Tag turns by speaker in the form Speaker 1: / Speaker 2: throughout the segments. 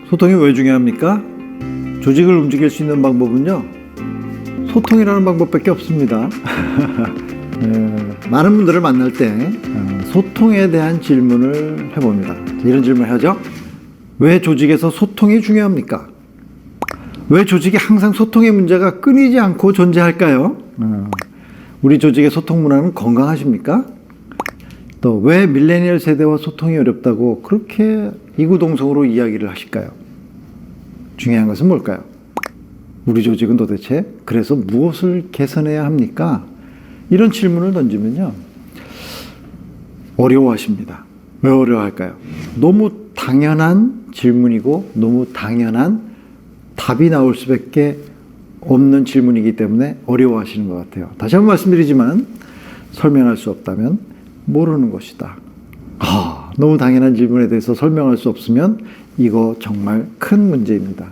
Speaker 1: 소통이 왜 중요합니까? 조직을 움직일 수 있는 방법은요, 소통이라는 방법밖에 없습니다. 많은 분들을 만날 때 소통에 대한 질문을 해봅니다. 이런 질문을 하죠. 왜 조직에서 소통이 중요합니까? 왜 조직이 항상 소통의 문제가 끊이지 않고 존재할까요? 우리 조직의 소통 문화는 건강하십니까? 또 왜 밀레니얼 세대와 소통이 어렵다고 그렇게 이구동성으로 이야기를 하실까요? 중요한 것은 뭘까요? 우리 조직은 도대체 그래서 무엇을 개선해야 합니까? 이런 질문을 던지면요, 어려워하십니다. 왜 어려워할까요? 너무 당연한 질문이고 너무 당연한 답이 나올 수밖에 없는 질문이기 때문에 어려워하시는 것 같아요. 다시 한번 말씀드리지만 설명할 수 없다면 모르는 것이다. 너무 당연한 질문에 대해서 설명할 수 없으면 이거 정말 큰 문제입니다.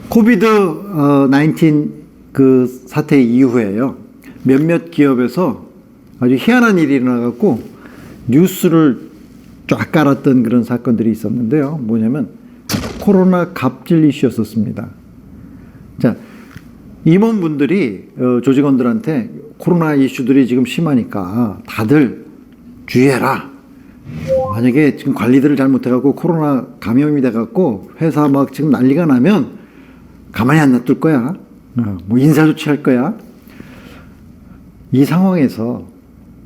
Speaker 1: 코비드-19 그 사태 이후에요, 몇몇 기업에서 아주 희한한 일이 일어나갖고 뉴스를 쫙 깔았던 그런 사건들이 있었는데요. 뭐냐면 코로나 갑질 이슈였었습니다. 자, 임원분들이 조직원들한테 코로나 이슈들이 지금 심하니까 다들 주의해라. 만약에 지금 관리들을 잘못해갖고 코로나 감염이 돼갖고 회사 막 지금 난리가 나면 가만히 안 놔둘 거야. 뭐 인사조치할 거야. 이 상황에서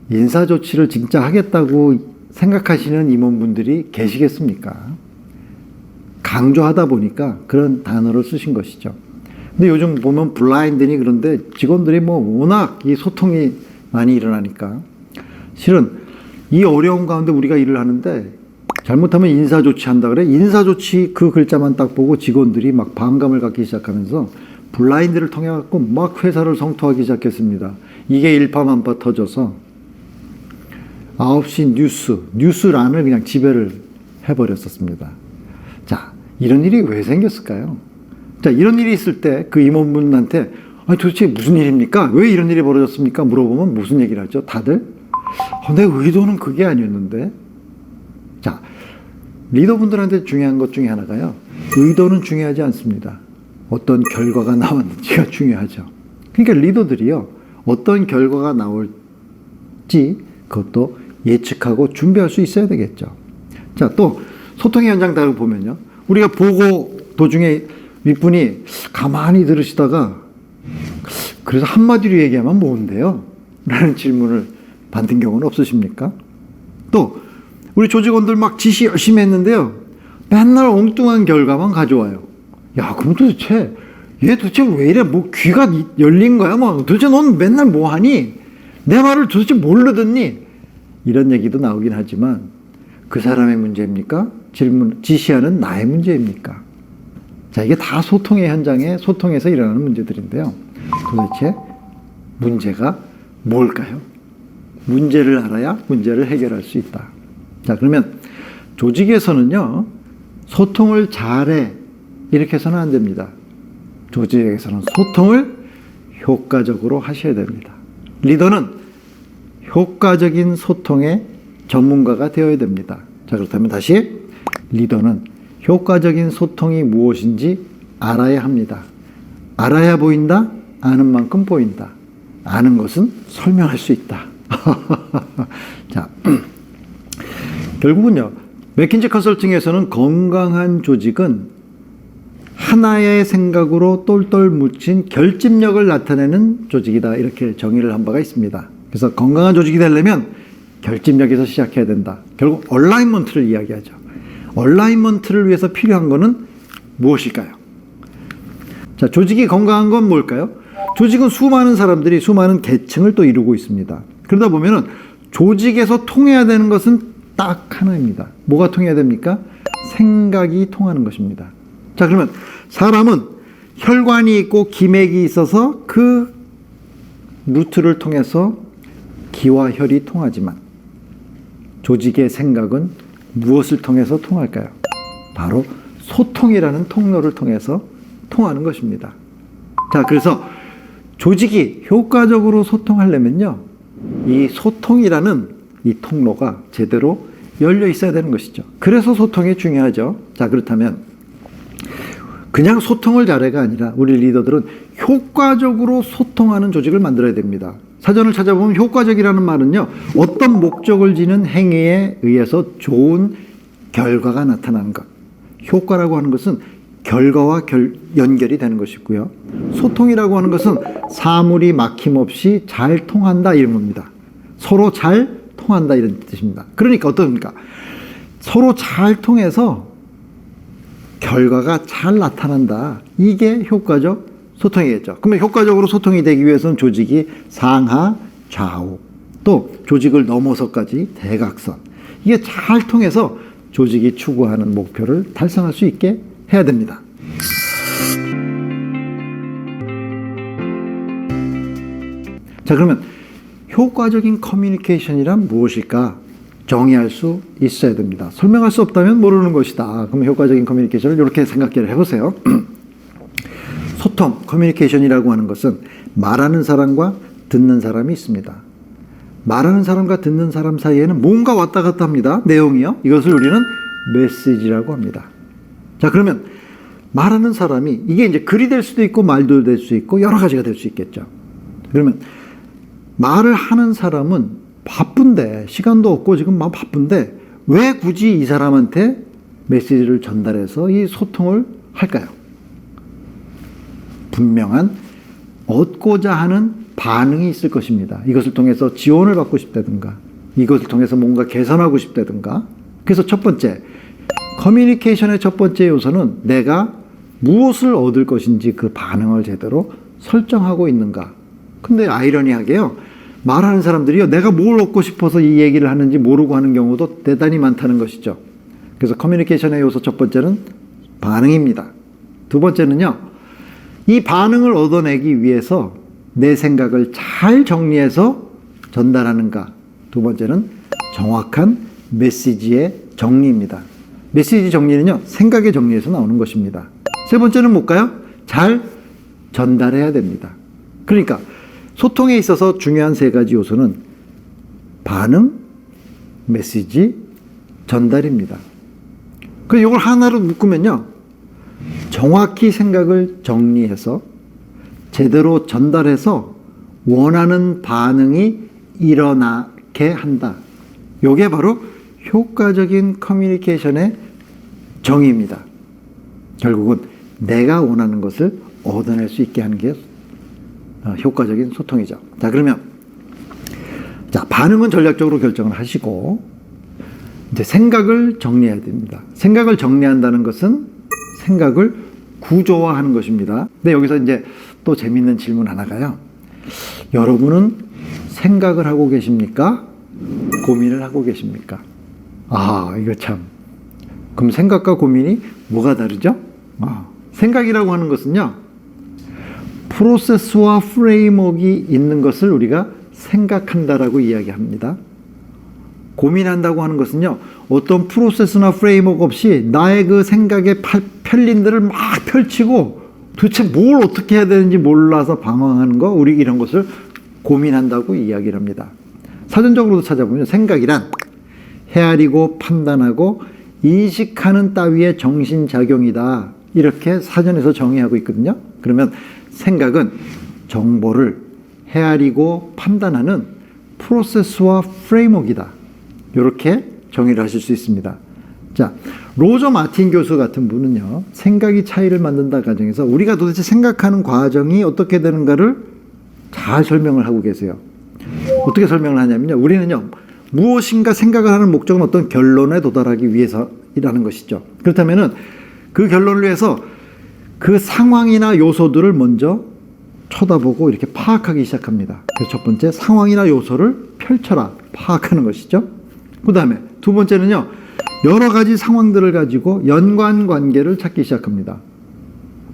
Speaker 1: 인사조치를 진짜 하겠다고 생각하시는 임원분들이 계시겠습니까? 강조하다 보니까 그런 단어를 쓰신 것이죠. 근데 요즘 보면 블라인드니 그런데 직원들이 뭐 워낙 이 소통이 많이 일어나니까 실은 이 어려운 가운데 우리가 일을 하는데 잘못하면 인사조치 한다 그래. 인사조치 그 글자만 딱 보고 직원들이 막 반감을 갖기 시작하면서 블라인드를 통해 갖고 막 회사를 성토하기 시작했습니다. 이게 일파만파 터져서 9시 뉴스란을 그냥 지배를 해버렸었습니다. 자, 이런 일이 왜 생겼을까요? 자, 이런 일이 있을 때 그 임원분한테 도대체 무슨 일입니까? 왜 이런 일이 벌어졌습니까? 물어보면 무슨 얘기를 하죠? 다들 내 의도는 그게 아니었는데. 자, 리더분들한테 중요한 것 중에 하나가요, 의도는 중요하지 않습니다. 어떤 결과가 나왔는지가 중요하죠. 그러니까 리더들이요, 어떤 결과가 나올지 그것도 예측하고 준비할 수 있어야 되겠죠. 자, 또 소통의 현장 다 보면요, 우리가 보고 도중에 윗분이 가만히 들으시다가 그래서 한마디로 얘기하면 뭔데요? 라는 질문을 받은 경우는 없으십니까? 또 우리 조직원들 막 지시 열심히 했는데요, 맨날 엉뚱한 결과만 가져와요. 야, 그럼 도대체 얘 도대체 왜 이래? 뭐 귀가 열린 거야? 뭐 도대체 넌 맨날 뭐 하니? 내 말을 도대체 뭘로 듣니? 이런 얘기도 나오긴 하지만 그 사람의 문제입니까? 지시하는 나의 문제입니까? 자, 이게 다 소통의 현장에 소통에서 일어나는 문제들인데요. 도대체 문제가 뭘까요? 문제를 알아야 문제를 해결할 수 있다. 자, 그러면 조직에서는요, 소통을 잘해 이렇게 해서는 안 됩니다. 조직에서는 소통을 효과적으로 하셔야 됩니다. 리더는 효과적인 소통의 전문가가 되어야 됩니다. 자, 그렇다면 다시 리더는 효과적인 소통이 무엇인지 알아야 합니다. 알아야 보인다. 아는 만큼 보인다. 아는 것은 설명할 수 있다. 자, 결국은요, 맥킨지 컨설팅에서는 건강한 조직은 하나의 생각으로 똘똘 뭉친 결집력을 나타내는 조직이다, 이렇게 정의를 한 바가 있습니다. 그래서 건강한 조직이 되려면 결집력에서 시작해야 된다. 결국 얼라이먼트를 이야기하죠. 얼라이먼트를 위해서 필요한 것은 무엇일까요? 자, 조직이 건강한 건 뭘까요? 조직은 수많은 사람들이 수많은 계층을 또 이루고 있습니다. 그러다 보면은 조직에서 통해야 되는 것은 딱 하나입니다. 뭐가 통해야 됩니까? 생각이 통하는 것입니다. 자, 그러면 사람은 혈관이 있고 기맥이 있어서 그 루트를 통해서 기와 혈이 통하지만 조직의 생각은 무엇을 통해서 통할까요? 바로 소통이라는 통로를 통해서 통하는 것입니다. 자, 그래서 조직이 효과적으로 소통하려면요, 이 소통이라는 이 통로가 제대로 열려 있어야 되는 것이죠. 그래서 소통이 중요하죠. 자, 그렇다면 그냥 소통을 잘해가 아니라 우리 리더들은 효과적으로 소통하는 조직을 만들어야 됩니다. 사전을 찾아보면 효과적이라는 말은요, 어떤 목적을 지닌 행위에 의해서 좋은 결과가 나타나는 것. 효과라고 하는 것은 결과와 연결이 되는 것이고요. 소통이라고 하는 것은 사물이 막힘없이 잘 통한다 이런 겁니다. 서로 잘 통한다 이런 뜻입니다. 그러니까 어떻습니까? 서로 잘 통해서 결과가 잘 나타난다. 이게 효과적 소통이겠죠. 그러면 효과적으로 소통이 되기 위해서는 조직이 상하, 좌우, 또 조직을 넘어서까지 대각선. 이게 잘 통해서 조직이 추구하는 목표를 달성할 수 있게 해야 됩니다. 자, 그러면 효과적인 커뮤니케이션이란 무엇일까? 정의할 수 있어야 됩니다. 설명할 수 없다면 모르는 것이다. 그럼 효과적인 커뮤니케이션을 이렇게 생각해 보세요. 소통, 커뮤니케이션이라고 하는 것은 말하는 사람과 듣는 사람이 있습니다. 말하는 사람과 듣는 사람 사이에는 뭔가 왔다 갔다 합니다. 내용이요. 이것을 우리는 메시지라고 합니다. 자, 그러면 말하는 사람이 이게 이제 글이 될 수도 있고 말도 될 수 있고 여러 가지가 될 수 있겠죠. 그러면 말을 하는 사람은 바쁜데, 시간도 없고 지금 막 바쁜데 왜 굳이 이 사람한테 메시지를 전달해서 이 소통을 할까요? 분명한 얻고자 하는 반응이 있을 것입니다. 이것을 통해서 지원을 받고 싶다든가, 이것을 통해서 뭔가 개선하고 싶다든가. 그래서 첫 번째, 커뮤니케이션의 첫 번째 요소는 내가 무엇을 얻을 것인지 그 반응을 제대로 설정하고 있는가. 근데 아이러니하게요, 말하는 사람들이요, 내가 뭘 얻고 싶어서 이 얘기를 하는지 모르고 하는 경우도 대단히 많다는 것이죠. 그래서 커뮤니케이션의 요소 첫 번째는 반응입니다. 두 번째는요, 이 반응을 얻어내기 위해서 내 생각을 잘 정리해서 전달하는가. 두 번째는 정확한 메시지의 정리입니다. 메시지 정리는요, 생각의 정리에서 나오는 것입니다. 세 번째는 뭘까요? 잘 전달해야 됩니다. 그러니까 소통에 있어서 중요한 세 가지 요소는 반응, 메시지, 전달입니다. 그래서 이걸 하나로 묶으면요, 정확히 생각을 정리해서 제대로 전달해서 원하는 반응이 일어나게 한다. 이게 바로 효과적인 커뮤니케이션의 정의입니다. 결국은 내가 원하는 것을 얻어낼 수 있게 하는 게 효과적인 소통이죠. 자, 그러면 자, 반응은 전략적으로 결정을 하시고 이제 생각을 정리해야 됩니다. 생각을 정리한다는 것은 생각을 구조화하는 것입니다. 근데 여기서 이제 또 재밌는 질문 하나가요. 여러분은 생각을 하고 계십니까? 고민을 하고 계십니까? 아, 이거 참. 그럼 생각과 고민이 뭐가 다르죠? 생각이라고 하는 것은요, 프로세스와 프레임워크가 있는 것을 우리가 생각한다라고 이야기합니다. 고민한다고 하는 것은요, 어떤 프로세스나 프레임워크 없이 나의 그 생각의 편린들을 막 펼치고 도대체 뭘 어떻게 해야 되는지 몰라서 방황하는 거, 우리 이런 것을 고민한다고 이야기를 합니다. 사전적으로도 찾아보면 생각이란 헤아리고 판단하고 인식하는 따위의 정신작용이다. 이렇게 사전에서 정의하고 있거든요. 그러면 생각은 정보를 헤아리고 판단하는 프로세스와 프레임워크이다. 이렇게 정의를 하실 수 있습니다. 자, 로저 마틴 교수 같은 분은요, 생각이 차이를 만든다 과정에서 우리가 도대체 생각하는 과정이 어떻게 되는가를 잘 설명을 하고 계세요. 어떻게 설명을 하냐면요, 우리는요, 무엇인가 생각을 하는 목적은 어떤 결론에 도달하기 위해서이라는 것이죠. 그렇다면은 그 결론을 위해서 그 상황이나 요소들을 먼저 쳐다보고 이렇게 파악하기 시작합니다. 그래서 첫 번째, 상황이나 요소를 펼쳐라, 파악하는 것이죠. 그 다음에 두 번째는요, 여러 가지 상황들을 가지고 연관관계를 찾기 시작합니다.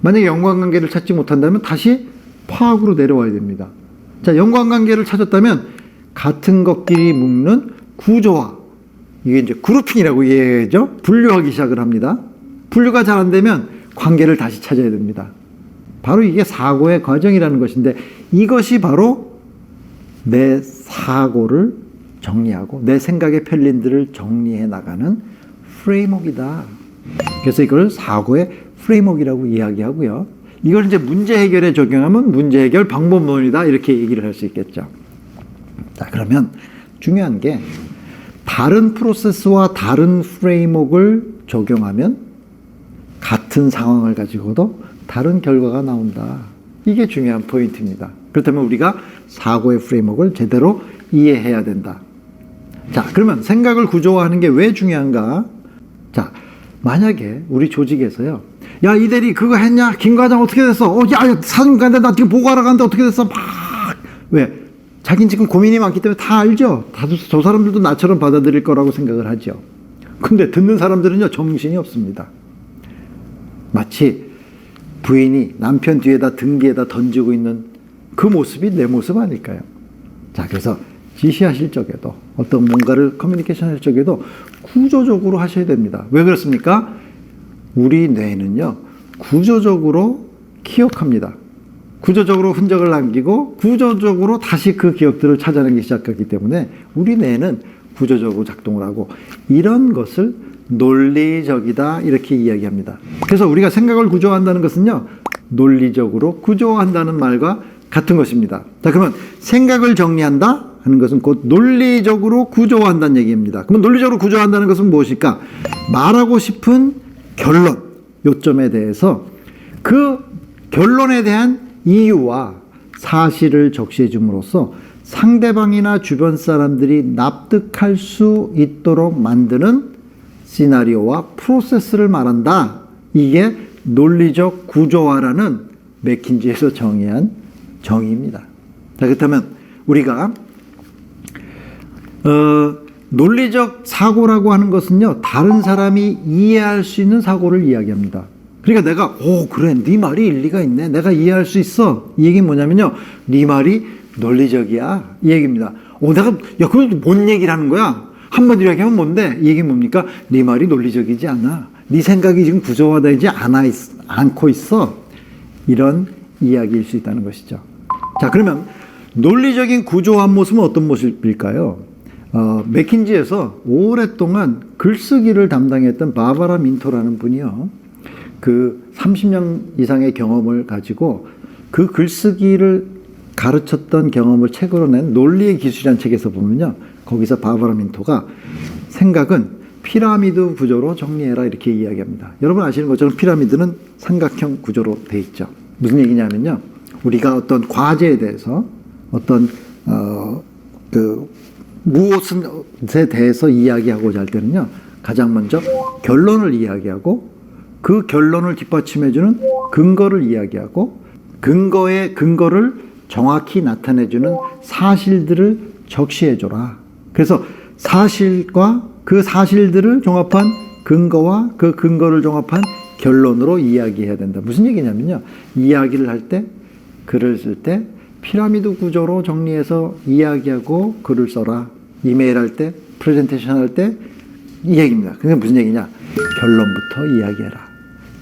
Speaker 1: 만약에 연관관계를 찾지 못한다면 다시 파악으로 내려와야 됩니다. 자, 연관관계를 찾았다면 같은 것끼리 묶는 구조화, 이게 이제 그룹핑이라고 이야기하죠. 분류하기 시작을 합니다. 분류가 잘 안 되면 관계를 다시 찾아야 됩니다. 바로 이게 사고의 과정이라는 것인데, 이것이 바로 내 사고를 정리하고 내 생각의 편린들을 정리해 나가는 프레임워크이다. 그래서 이걸 사고의 프레임워크이라고 이야기하고요. 이걸 이제 문제 해결에 적용하면 문제 해결 방법론이다. 이렇게 얘기를 할 수 있겠죠. 자, 그러면 중요한 게 다른 프로세스와 다른 프레임워크를 적용하면 같은 상황을 가지고도 다른 결과가 나온다. 이게 중요한 포인트입니다. 그렇다면 우리가 사고의 프레임워크를 제대로 이해해야 된다. 자, 그러면 생각을 구조화하는 게 왜 중요한가? 자, 만약에 우리 조직에서요. 야, 이 대리 그거 했냐? 김 과장 어떻게 됐어? 야, 사진 간다. 나 지금 보고하러 가는데 어떻게 됐어? 막. 왜? 자기는 지금 고민이 많기 때문에 다 알죠. 저 사람들도 나처럼 받아들일 거라고 생각을 하죠. 근데 듣는 사람들은요, 정신이 없습니다. 마치 부인이 남편 뒤에다 등기에다 던지고 있는 그 모습이 내 모습 아닐까요? 자, 그래서 지시하실 적에도 어떤 뭔가를 커뮤니케이션 할 적에도 구조적으로 하셔야 됩니다. 왜 그렇습니까? 우리 뇌는요, 구조적으로 기억합니다. 구조적으로 흔적을 남기고 구조적으로 다시 그 기억들을 찾아내기 시작하기 때문에 우리 뇌는 구조적으로 작동을 하고 이런 것을 논리적이다 이렇게 이야기합니다. 그래서 우리가 생각을 구조한다는 것은요, 논리적으로 구조한다는 말과 같은 것입니다. 자, 그러면 생각을 정리한다 하는 것은 곧 논리적으로 구조한다는 얘기입니다. 그러면 논리적으로 구조한다는 것은 무엇일까? 말하고 싶은 결론, 요점에 대해서 그 결론에 대한 이유와 사실을 적시해 줌으로써 상대방이나 주변 사람들이 납득할 수 있도록 만드는 시나리오와 프로세스를 말한다. 이게 논리적 구조화라는 맥킨지에서 정의한 정의입니다. 자, 그렇다면 우리가 논리적 사고라고 하는 것은요, 다른 사람이 이해할 수 있는 사고를 이야기합니다. 그러니까 내가 그래, 네 말이 일리가 있네, 내가 이해할 수 있어, 이 얘기는 뭐냐면요, 네 말이 논리적이야 이 얘기입니다. 야, 그건 뭔 얘기를 하는 거야? 한마디로 얘기하면 뭔데? 이 얘기는 뭡니까? 네 말이 논리적이지 않아, 네 생각이 지금 구조화되지 않고 있어, 이런 이야기일 수 있다는 것이죠. 자, 그러면 논리적인 구조화한 모습은 어떤 모습일까요? 맥킨지에서 오랫동안 글쓰기를 담당했던 바바라 민토라는 분이요, 그 30년 이상의 경험을 가지고 그 글쓰기를 가르쳤던 경험을 책으로 낸 논리의 기술이라는 책에서 보면요, 거기서 바바라 민토가 생각은 피라미드 구조로 정리해라 이렇게 이야기합니다. 여러분 아시는 것처럼 피라미드는 삼각형 구조로 돼 있죠. 무슨 얘기냐면요, 우리가 어떤 과제에 대해서 어떤 무엇에 대해서 이야기하고자 할 때는요, 가장 먼저 결론을 이야기하고 그 결론을 뒷받침해주는 근거를 이야기하고 근거의 근거를 정확히 나타내주는 사실들을 적시해줘라. 그래서 사실과 그 사실들을 종합한 근거와 그 근거를 종합한 결론으로 이야기해야 된다. 무슨 얘기냐면요, 이야기를 할 때, 글을 쓸 때 피라미드 구조로 정리해서 이야기하고 글을 써라. 이메일 할 때, 프레젠테이션 할 때 이 얘기입니다. 그게 무슨 얘기냐? 결론부터 이야기해라.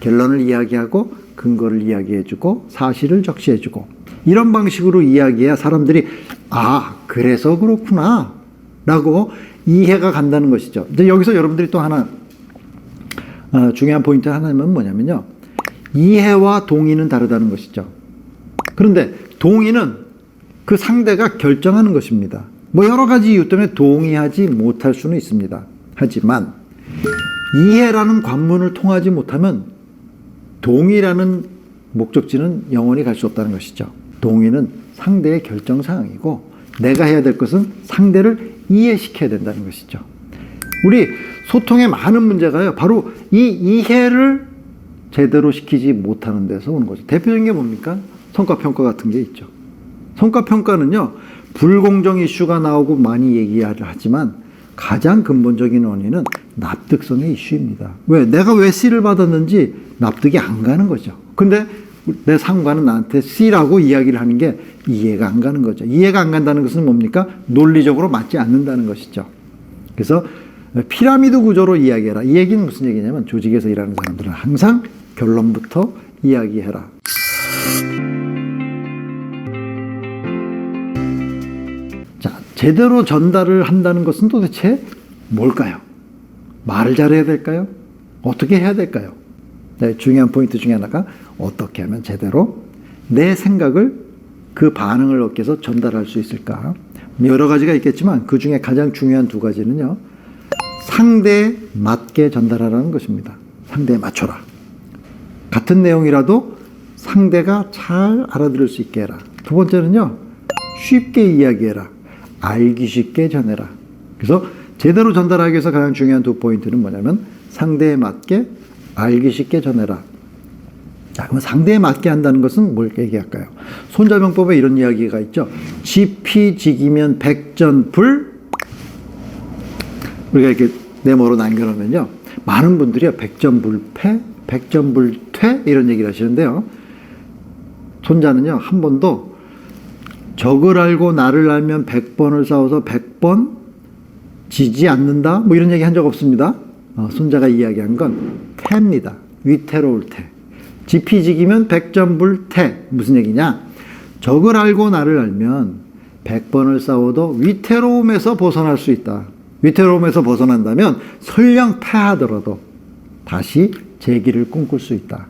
Speaker 1: 결론을 이야기하고 근거를 이야기해주고 사실을 적시해주고 이런 방식으로 이야기해야 사람들이 그래서 그렇구나 라고 이해가 간다는 것이죠. 이제 여기서 여러분들이 또 하나 중요한 포인트 하나는 뭐냐면요, 이해와 동의는 다르다는 것이죠. 그런데 동의는 그 상대가 결정하는 것입니다. 뭐 여러 가지 이유 때문에 동의하지 못할 수는 있습니다. 하지만 이해라는 관문을 통하지 못하면 동의라는 목적지는 영원히 갈 수 없다는 것이죠. 동의는 상대의 결정사항이고 내가 해야 될 것은 상대를 이해시켜야 된다는 것이죠. 우리 소통의 많은 문제가요, 바로 이 이해를 제대로 시키지 못하는 데서 오는 거죠. 대표적인 게 뭡니까? 성과평가 같은 게 있죠. 성과평가는요, 불공정 이슈가 나오고 많이 얘기하지만 가장 근본적인 원인은 납득성의 이슈입니다. 내가 왜 C를 받았는지 납득이 안 가는 거죠. 근데 내 상관은 나한테 C라고 이야기를 하는 게 이해가 안 가는 거죠. 이해가 안 간다는 것은 뭡니까? 논리적으로 맞지 않는다는 것이죠. 그래서 피라미드 구조로 이야기해라. 이 얘기는 무슨 얘기냐면, 조직에서 일하는 사람들은 항상 결론부터 이야기해라. 제대로 전달을 한다는 것은 도대체 뭘까요? 말을 잘해야 될까요? 어떻게 해야 될까요? 네, 중요한 포인트 중에 하나가 어떻게 하면 제대로 내 생각을 그 반응을 얻기 위해서 전달할 수 있을까? 여러 가지가 있겠지만 그 중에 가장 중요한 두 가지는요. 상대에 맞게 전달하라는 것입니다. 상대에 맞춰라. 같은 내용이라도 상대가 잘 알아들을 수 있게 해라. 두 번째는요. 쉽게 이야기해라. 알기 쉽게 전해라. 그래서 제대로 전달하기 위해서 가장 중요한 두 포인트는 뭐냐면 상대에 맞게 알기 쉽게 전해라. 자, 그럼 상대에 맞게 한다는 것은 뭘 얘기할까요? 손자병법에 이런 이야기가 있죠. 지피지기면 백전불. 우리가 이렇게 네모로 남겨놓으면요. 많은 분들이요. 백전불패, 백전불퇴 이런 얘기를 하시는데요. 손자는요. 한 번도 적을 알고 나를 알면 100번을 싸워서 100번 지지 않는다. 뭐 이런 얘기 한 적 없습니다. 손자가 이야기한 건 태입니다. 위태로울 태. 지피지기면 백전불태. 무슨 얘기냐? 적을 알고 나를 알면 100번을 싸워도 위태로움에서 벗어날 수 있다. 위태로움에서 벗어난다면 설령 패하더라도 다시 재기를 꿈꿀 수 있다.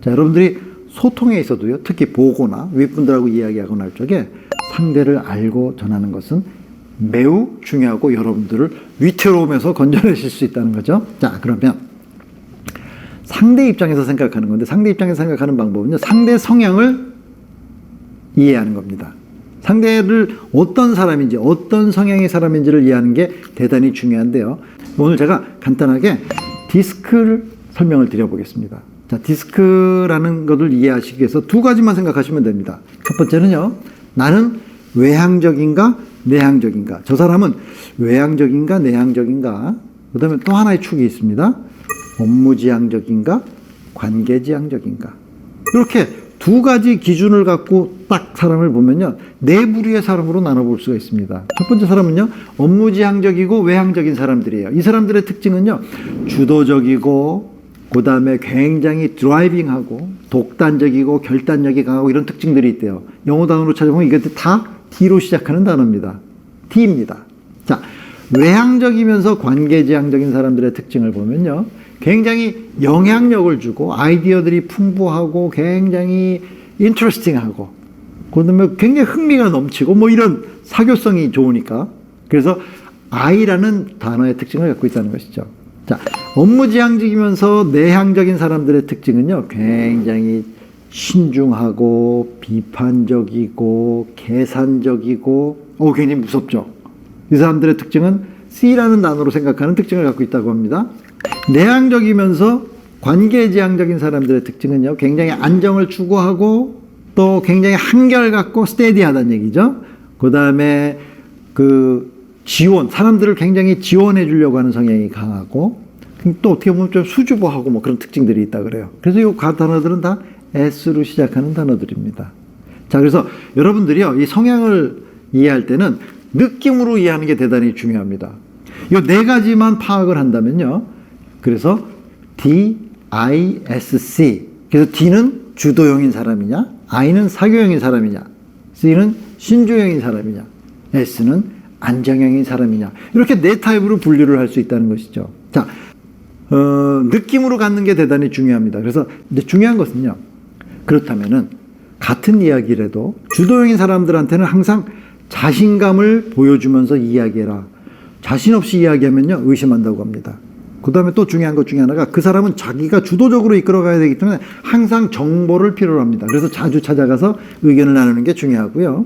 Speaker 1: 자, 여러분들이 소통에 있어도요. 특히 보거나 윗분들하고 이야기하거나 할 적에 상대를 알고 전하는 것은 매우 중요하고 여러분들을 위태로움에서 건져내실 수 있다는 거죠. 자, 그러면 상대 입장에서 생각하는 건데 상대 입장에서 생각하는 방법은요. 상대 성향을 이해하는 겁니다. 상대를 어떤 사람인지 어떤 성향의 사람인지를 이해하는 게 대단히 중요한데요. 오늘 제가 간단하게 디스크를 설명을 드려보겠습니다. 자, 디스크라는 것을 이해하시기 위해서 두 가지만 생각하시면 됩니다. 첫 번째는요. 나는 외향적인가 내향적인가. 저 사람은 외향적인가 내향적인가. 그 다음에 또 하나의 축이 있습니다. 업무지향적인가 관계지향적인가. 이렇게 두 가지 기준을 갖고 딱 사람을 보면요. 네 부류의 사람으로 나눠볼 수가 있습니다. 첫 번째 사람은요. 업무지향적이고 외향적인 사람들이에요. 이 사람들의 특징은요. 주도적이고 그 다음에 굉장히 드라이빙하고 독단적이고 결단력이 강하고 이런 특징들이 있대요. 영어 단어로 찾아보면 이게 다 D로 시작하는 단어입니다. D입니다. 자, 외향적이면서 관계지향적인 사람들의 특징을 보면요. 굉장히 영향력을 주고 아이디어들이 풍부하고 굉장히 인터레스팅하고 그다음에 굉장히 흥미가 넘치고 뭐 이런 사교성이 좋으니까 그래서 I라는 단어의 특징을 갖고 있다는 것이죠. 자, 업무지향적이면서 내향적인 사람들의 특징은요. 굉장히 신중하고 비판적이고 계산적이고 굉장히 무섭죠. 이 사람들의 특징은 C라는 단어로 생각하는 특징을 갖고 있다고 합니다. 내향적이면서 관계지향적인 사람들의 특징은요. 굉장히 안정을 추구하고 또 굉장히 한결같고 스테디하다는 얘기죠. 그 다음에 사람들을 굉장히 지원해 주려고 하는 성향이 강하고 또 어떻게 보면 좀 수줍어하고 뭐 그런 특징들이 있다 그래요. 그래서 이 단어들은 다 S로 시작하는 단어들입니다. 자, 그래서 여러분들이요. 이 성향을 이해할 때는 느낌으로 이해하는 게 대단히 중요합니다. 이 네 가지만 파악을 한다면요. 그래서 D, I, S, C. 그래서 D는 주도형인 사람이냐, I는 사교형인 사람이냐, C는 신조형인 사람이냐, S는 안정형인 사람이냐. 이렇게 네 타입으로 분류를 할 수 있다는 것이죠. 자, 느낌으로 갖는 게 대단히 중요합니다. 그래서 이제 중요한 것은요. 그렇다면은 같은 이야기라도 주도형인 사람들한테는 항상 자신감을 보여주면서 이야기해라. 자신 없이 이야기하면요. 의심한다고 합니다. 그 다음에 또 중요한 것 중에 하나가 그 사람은 자기가 주도적으로 이끌어가야 되기 때문에 항상 정보를 필요로 합니다. 그래서 자주 찾아가서 의견을 나누는 게 중요하고요.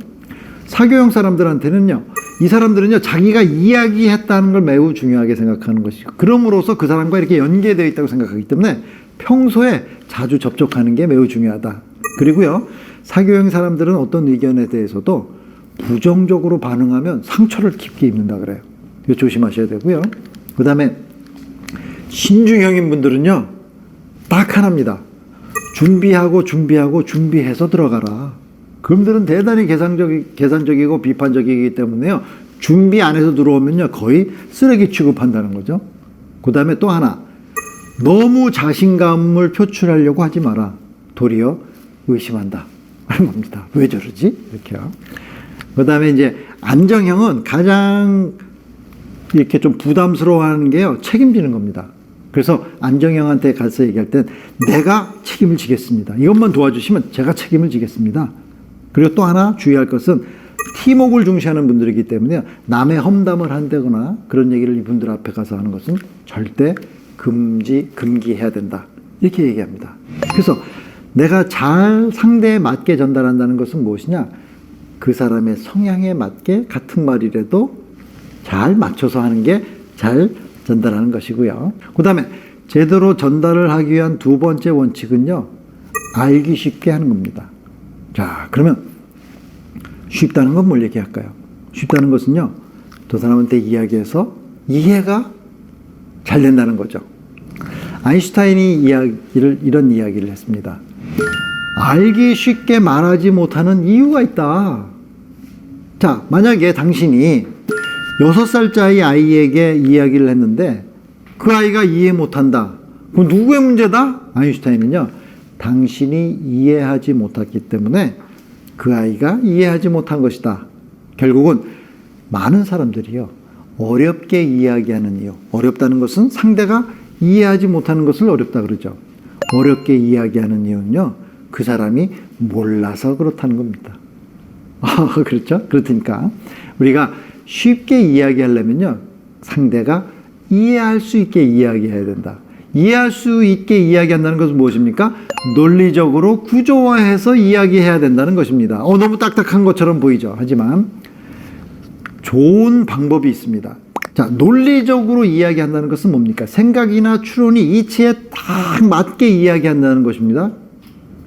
Speaker 1: 사교형 사람들한테는요. 이 사람들은요. 자기가 이야기했다는 걸 매우 중요하게 생각하는 것이고 그럼으로써 그 사람과 이렇게 연계되어 있다고 생각하기 때문에 평소에 자주 접촉하는 게 매우 중요하다. 그리고요. 사교형 사람들은 어떤 의견에 대해서도 부정적으로 반응하면 상처를 깊게 입는다 그래요. 이거 조심하셔야 되고요. 그 다음에 신중형인 분들은요. 딱 하나입니다. 준비해서 들어가라. 그분들은 대단히 계산적이고 비판적이기 때문에요. 준비 안 해서 들어오면요. 거의 쓰레기 취급한다는 거죠. 그 다음에 또 하나. 너무 자신감을 표출하려고 하지 마라. 도리어 의심한다. 하는 겁니다. 왜 저러지? 이렇게요. 그 다음에 이제 안정형은 가장 이렇게 좀 부담스러워하는 게요, 책임지는 겁니다. 그래서 안정형한테 가서 얘기할 땐 내가 책임을 지겠습니다. 이것만 도와주시면 제가 책임을 지겠습니다. 그리고 또 하나 주의할 것은 팀웍을 중시하는 분들이기 때문에 남의 험담을 한다거나 그런 얘기를 이분들 앞에 가서 하는 것은 절대 금기해야 된다. 이렇게 얘기합니다. 그래서 내가 잘 상대에 맞게 전달한다는 것은 무엇이냐? 그 사람의 성향에 맞게 같은 말이라도 잘 맞춰서 하는 게 잘 전달하는 것이고요. 그 다음에 제대로 전달을 하기 위한 두 번째 원칙은요, 알기 쉽게 하는 겁니다. 자, 그러면 쉽다는 건 뭘 얘기할까요? 쉽다는 것은요, 저 사람한테 이야기해서 이해가 잘 된다는 거죠. 아인슈타인이 이런 이야기를 했습니다. 알기 쉽게 말하지 못하는 이유가 있다. 자, 만약에 당신이 6살짜리 아이에게 이야기를 했는데 그 아이가 이해 못한다. 그럼 누구의 문제다? 아인슈타인은요, 당신이 이해하지 못했기 때문에 그 아이가 이해하지 못한 것이다. 결국은 많은 사람들이요, 어렵게 이야기하는 이유, 어렵다는 것은 상대가 이해하지 못하는 것을 어렵다 그러죠. 어렵게 이야기하는 이유는요, 그 사람이 몰라서 그렇다는 겁니다. 그렇죠? 그렇다니까 우리가 쉽게 이야기하려면요, 상대가 이해할 수 있게 이야기해야 된다. 이해할 수 있게 이야기한다는 것은 무엇입니까? 논리적으로 구조화해서 이야기해야 된다는 것입니다. 너무 딱딱한 것처럼 보이죠. 하지만 좋은 방법이 있습니다. 자, 논리적으로 이야기한다는 것은 뭡니까? 생각이나 추론이 이치에 딱 맞게 이야기한다는 것입니다.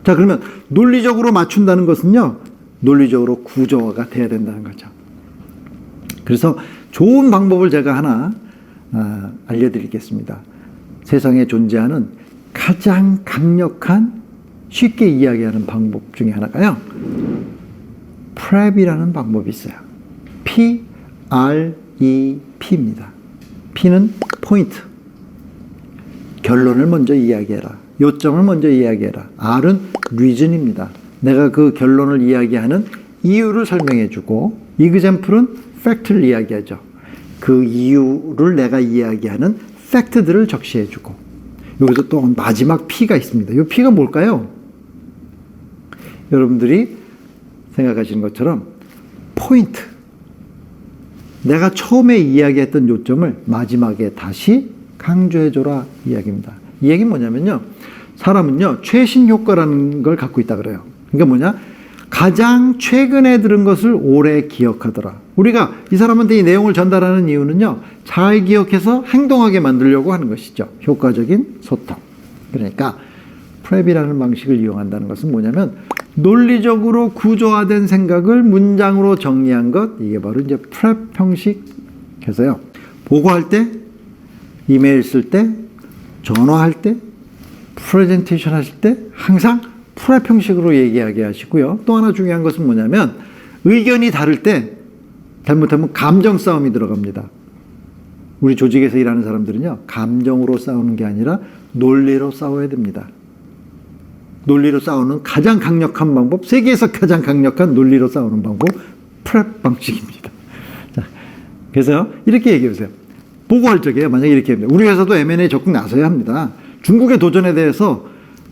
Speaker 1: 자, 그러면 논리적으로 맞춘다는 것은요, 논리적으로 구조화가 돼야 된다는 거죠. 그래서 좋은 방법을 제가 하나 알려드리겠습니다. 세상에 존재하는 가장 강력한 쉽게 이야기하는 방법 중에 하나가요, PrEP이라는 방법이 있어요. PREP입니다. P는 포인트, 결론을 먼저 이야기해라. 요점을 먼저 이야기해라. R은 reason입니다. 내가 그 결론을 이야기하는 이유를 설명해주고, example은 팩트를 이야기하죠. 그 이유를 내가 이야기하는 팩트들을 적시해주고, 여기서 또 마지막 P가 있습니다. 이 P가 뭘까요? 여러분들이 생각하시는 것처럼 포인트, 내가 처음에 이야기했던 요점을 마지막에 다시 강조해줘라 이야기입니다. 이 얘기는 뭐냐면요, 사람은요, 최신 효과라는 걸 갖고 있다 그래요. 그러니까 뭐냐? 가장 최근에 들은 것을 오래 기억하더라. 우리가 이 사람한테 이 내용을 전달하는 이유는요, 잘 기억해서 행동하게 만들려고 하는 것이죠. 효과적인 소통. 그러니까 PrEP이라는 방식을 이용한다는 것은 뭐냐면, 논리적으로 구조화된 생각을 문장으로 정리한 것, 이게 바로 이제 PrEP 형식해서요, 보고할 때, 이메일 쓸 때, 전화할 때, 프레젠테이션 하실 때 항상 PrEP 형식으로 얘기하게 하시고요. 또 하나 중요한 것은 뭐냐면, 의견이 다를 때 잘못하면 감정 싸움이 들어갑니다. 우리 조직에서 일하는 사람들은요, 감정으로 싸우는 게 아니라 논리로 싸워야 됩니다. 논리로 싸우는 가장 강력한 방법, 세계에서 가장 강력한 논리로 싸우는 방법, PrEP 방식입니다. 자, 그래서 이렇게 얘기해 보세요. 보고할 적에 만약에 이렇게 합니다. 우리 회사도 M&A 적극 나서야 합니다. 중국의 도전에 대해서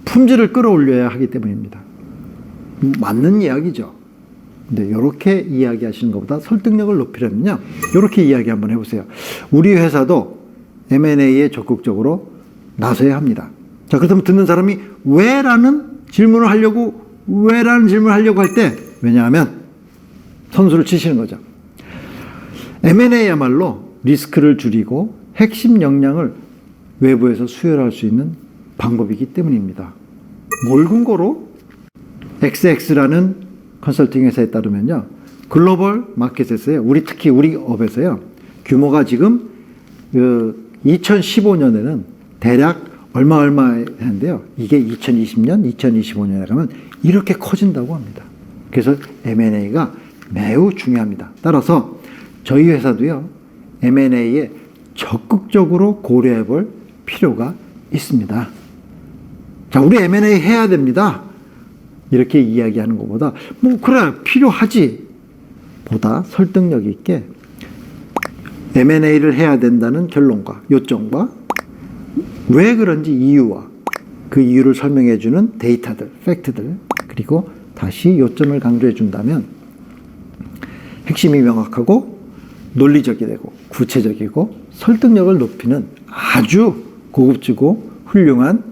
Speaker 1: 품질을 끌어올려야 하기 때문입니다. 맞는 이야기죠. 근데 이렇게 이야기하시는 것보다 설득력을 높이려면요, 이렇게 이야기 한번 해보세요. 우리 회사도 M&A에 적극적으로 나서야 합니다. 자, 그렇다면 듣는 사람이 왜라는 질문을 하려고 할 때, 왜냐하면 선수를 치시는 거죠. M&A야말로 리스크를 줄이고 핵심 역량을 외부에서 수혈할 수 있는 방법이기 때문입니다. 뭘 근거로? XX라는 컨설팅 회사에 따르면요, 글로벌 마켓에서요, 특히 우리 업에서요, 규모가 지금 2015년에는 대략 얼마 했는데요, 이게 2020년, 2025년에 가면 이렇게 커진다고 합니다. 그래서 M&A가 매우 중요합니다. 따라서 저희 회사도요, M&A에 적극적으로 고려해 볼 필요가 있습니다. 자, 우리 M&A 해야 됩니다. 이렇게 이야기하는 것보다, 그래, 필요하지. 보다 설득력 있게 M&A를 해야 된다는 결론과 요점과 왜 그런지 이유와 그 이유를 설명해 주는 데이터들, 팩트들, 그리고 다시 요점을 강조해 준다면 핵심이 명확하고 논리적이 되고 구체적이고 설득력을 높이는 아주 고급지고 훌륭한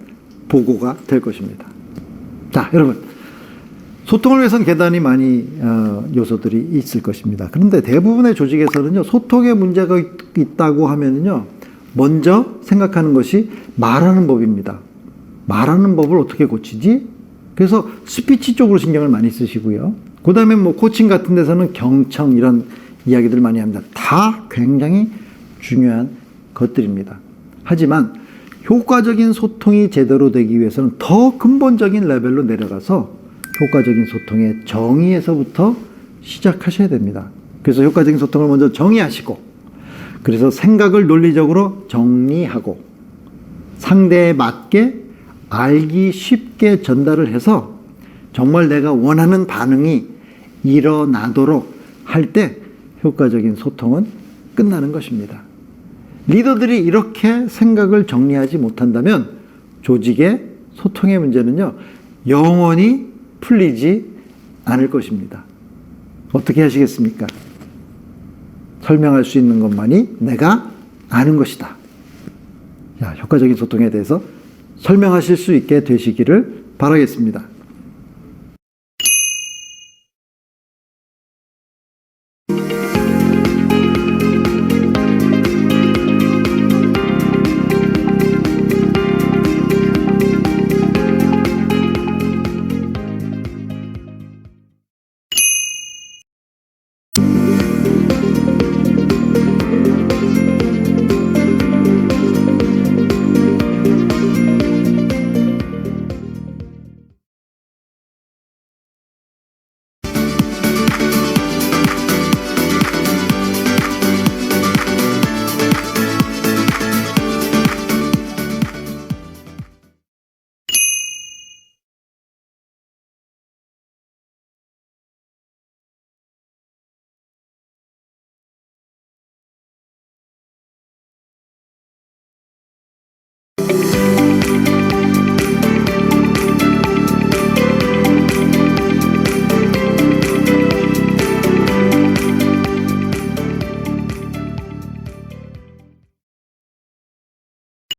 Speaker 1: 보고가 될 것입니다. 자, 여러분. 소통을 위해서는 대단히 많이 요소들이 있을 것입니다. 그런데 대부분의 조직에서는요, 소통에 문제가 있다고 하면은요, 먼저 생각하는 것이 말하는 법입니다. 말하는 법을 어떻게 고치지? 그래서 스피치 쪽으로 신경을 많이 쓰시고요. 그 다음에 뭐 코칭 같은 데서는 경청 이런 이야기들 많이 합니다. 다 굉장히 중요한 것들입니다. 하지만 효과적인 소통이 제대로 되기 위해서는 더 근본적인 레벨로 내려가서 효과적인 소통의 정의에서부터 시작하셔야 됩니다. 그래서 효과적인 소통을 먼저 정의하시고, 그래서 생각을 논리적으로 정리하고 상대에 맞게 알기 쉽게 전달을 해서 정말 내가 원하는 반응이 일어나도록 할 때 효과적인 소통은 끝나는 것입니다. 리더들이 이렇게 생각을 정리하지 못한다면 조직의 소통의 문제는요, 영원히 풀리지 않을 것입니다. 어떻게 하시겠습니까? 설명할 수 있는 것만이 내가 아는 것이다. 자, 효과적인 소통에 대해서 설명하실 수 있게 되시기를 바라겠습니다.